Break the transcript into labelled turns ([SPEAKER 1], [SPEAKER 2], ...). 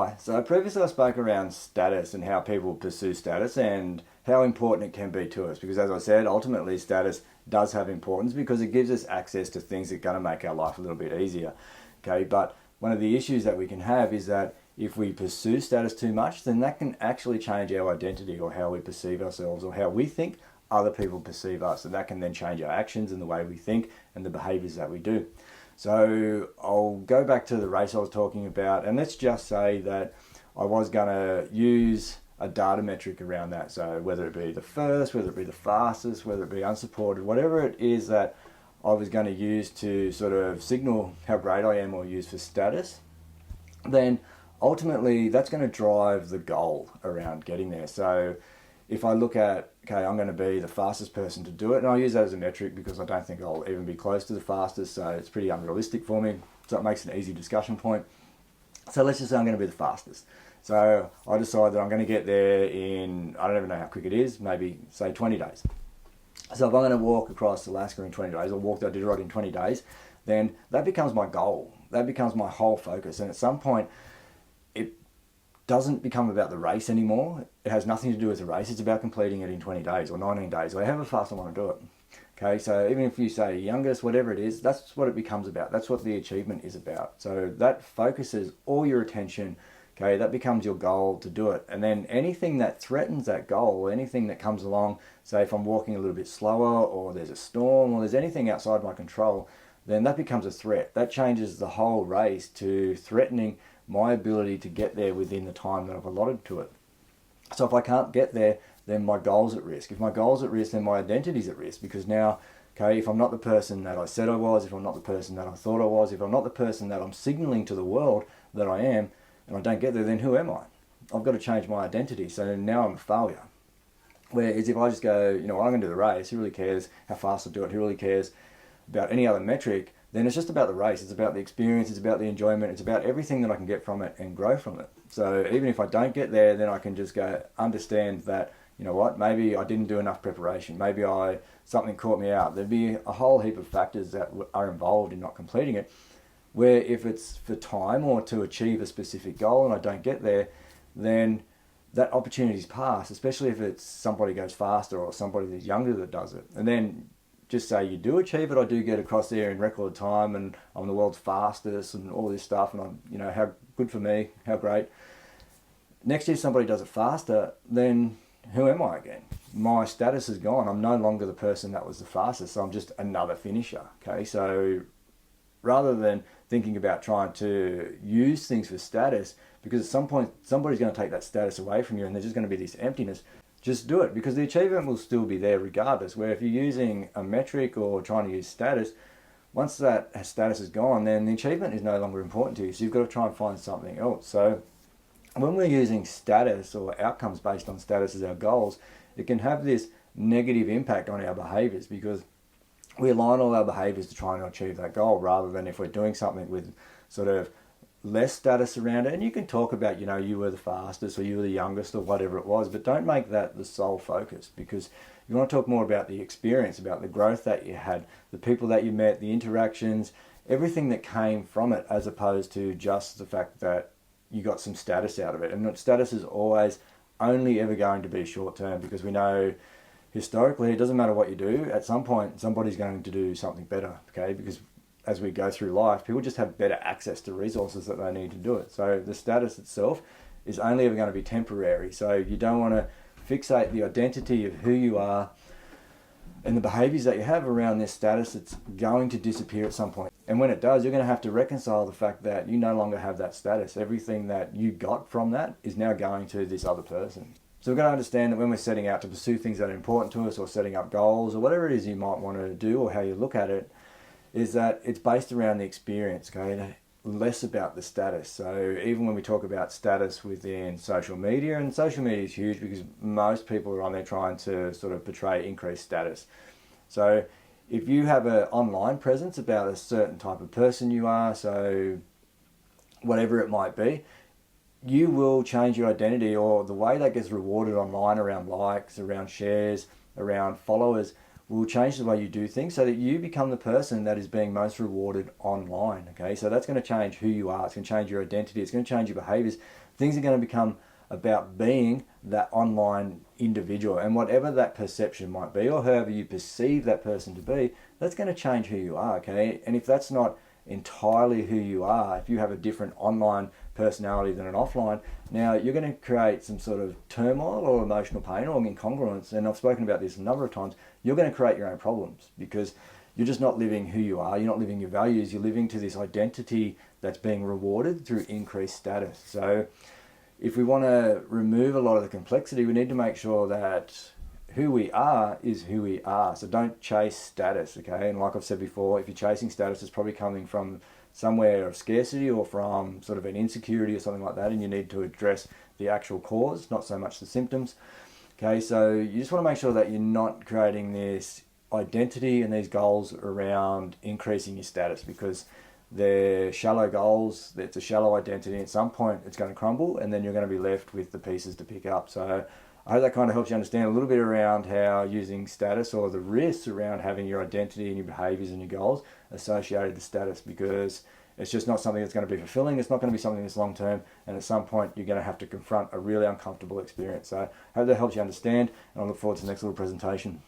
[SPEAKER 1] Hi. So previously I spoke around status and how people pursue status and how important it can be to us because as I said, ultimately status does have importance because it gives us access to things that are going to make our life a little bit easier. Okay, but one of the issues that we can have is that if we pursue status too much, then that can actually change our identity or how we perceive ourselves or how we think other people perceive us. And that can then change our actions and the way we think and the behaviors that we do. So I'll go back to the race I was talking about, and let's just say that I was going to use a data metric around that. So whether it be the first, whether it be the fastest, whether it be unsupported, whatever it is that I was going to use to sort of signal how great I am or use for status, then ultimately that's going to drive the goal around getting there. So if I look at, okay, I'm going to be the fastest person to do it, and I'll use that as a metric because I don't think I'll even be close to the fastest, so it's pretty unrealistic for me, so it makes an easy discussion point. So let's just say I'm going to be the fastest. So I decide that I'm going to get there in, I don't even know how quick it is, maybe say 20 days. So if I'm going to walk across Alaska in 20 days, or walk the Iditarod in 20 days, then that becomes my goal. That becomes my whole focus, and at some point, it doesn't become about the race anymore. It has nothing to do with the race. It's about completing it in 20 days or 19 days or however fast I want to do it. Okay, so even if you say youngest, whatever it is, that's what it becomes about. That's what the achievement is about. So that focuses all your attention. Okay, that becomes your goal to do it. And then anything that threatens that goal, anything that comes along, say if I'm walking a little bit slower or there's a storm or there's anything outside my control, then that becomes a threat. That changes the whole race to threatening my ability to get there within the time that I've allotted to it. So if I can't get there, then my goal's at risk. If my goal's at risk, then my identity's at risk because now, okay, if I'm not the person that I said I was, if I'm not the person that I thought I was, if I'm not the person that I'm signaling to the world that I am, and I don't get there, then who am I? I've got to change my identity. So now I'm a failure. Whereas if I just go, you know, I'm going to do the race, who really cares how fast I do it, who really cares about any other metric, then it's just about the race. It's about the experience, it's about the enjoyment, it's about everything that I can get from it and grow from it. So even if I don't get there, then I can just go understand that, you know what, maybe I didn't do enough preparation, maybe something caught me out. There'd be a whole heap of factors that are involved in not completing it, where if it's for time or to achieve a specific goal and I don't get there, then that opportunity's passed, especially if it's somebody goes faster or somebody that's younger that does it. And then just say you do achieve it, I do get across there in record time and I'm the world's fastest and all this stuff and I'm, you know, how good for me, how great. Next year somebody does it faster, then who am I again? My status is gone. I'm no longer the person that was the fastest, so I'm just another finisher. Okay, so rather than thinking about trying to use things for status, because at some point somebody's going to take that status away from you and there's just going to be this emptiness, just do it because the achievement will still be there regardless. Where if you're using a metric or trying to use status, once that status is gone, then the achievement is no longer important to you. So you've got to try and find something else. So when we're using status or outcomes based on status as our goals, it can have this negative impact on our behaviors because we align all our behaviors to try and achieve that goal rather than if we're doing something with sort of less status around it. And you can talk about, you know, you were the fastest or you were the youngest or whatever it was, but don't make that the sole focus because you want to talk more about the experience, about the growth that you had, the people that you met, the interactions, everything that came from it as opposed to just the fact that you got some status out of it. And status is always only ever going to be short term because we know historically it doesn't matter what you do, at some point somebody's going to do something better, okay? Because as we go through life, people just have better access to resources that they need to do it. So the status itself is only ever going to be temporary. So you don't want to fixate the identity of who you are and the behaviors that you have around this status. It's going to disappear at some point. And when it does, you're going to have to reconcile the fact that you no longer have that status. Everything that you got from that is now going to this other person. So we've got to understand that when we're setting out to pursue things that are important to us or setting up goals or whatever it is you might want to do or how you look at it, is that it's based around the experience, okay? Less about the status. So even when we talk about status within social media, and social media is huge because most people are on there trying to sort of portray increased status. So if you have an online presence about a certain type of person you are, so whatever it might be, you will change your identity or the way that gets rewarded online around likes, around shares, around followers will change the way you do things so that you become the person that is being most rewarded online. Okay, so that's going to change who you are. It's going to change your identity. It's going to change your behaviors. Things are going to become about being that online individual, and whatever that perception might be, or however you perceive that person to be, that's going to change who you are. Okay, and if that's not entirely who you are, if you have a different online personality than an offline, now you're going to create some sort of turmoil or emotional pain or incongruence. And I've spoken about this a number of times. You're going to create your own problems because you're just not living who you are. You're not living your values. You're living to this identity that's being rewarded through increased status. So if we want to remove a lot of the complexity, we need to make sure that who we are is who we are. So don't chase status, okay? And like I've said before, if you're chasing status, it's probably coming from somewhere of scarcity or from sort of an insecurity or something like that, and you need to address the actual cause, not so much the symptoms. Okay, so you just want to make sure that you're not creating this identity and these goals around increasing your status, because they're shallow goals, it's a shallow identity. At some point it's going to crumble, and then you're going to be left with the pieces to pick up. So I hope that kind of helps you understand a little bit around how using status, or the risks around having your identity and your behaviors and your goals associated with status, because it's just not something that's going to be fulfilling. It's not going to be something that's long term, and at some point you're going to have to confront a really uncomfortable experience. So I hope that helps you understand, and I look forward to the next little presentation.